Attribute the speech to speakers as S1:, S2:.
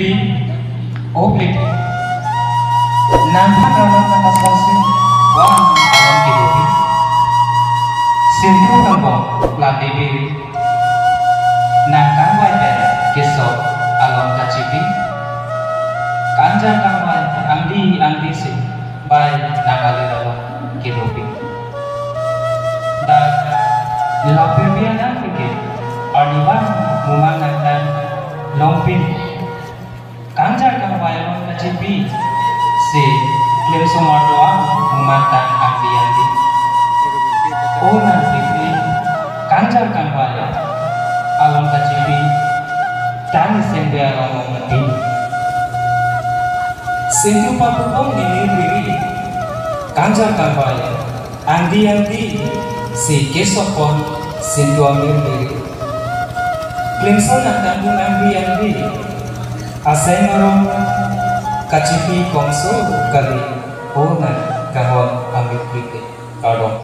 S1: Bibi, oblik, nampak dalam atas pasir, wang alam kidobi, sintu tambang lati biri, nangkang wajah kisah alam kacipi, kanjang kangwai andi si, bay nangali dalam kidobi, dan dilapir dia nang pikir, arniban mumangan dan lompin. Kanjar kangwai alam kacipi, si klaim sumardoa umatan andi onan pipi kanjar kangwai alam kacipi tani sende alam mati sendu papupong ini diri kanjar kangwai andi si kesopon sendu ambil diri klaim sunan tanggung andi asai ngorong kacipi kongso kali onan kahon ambil pikir kadong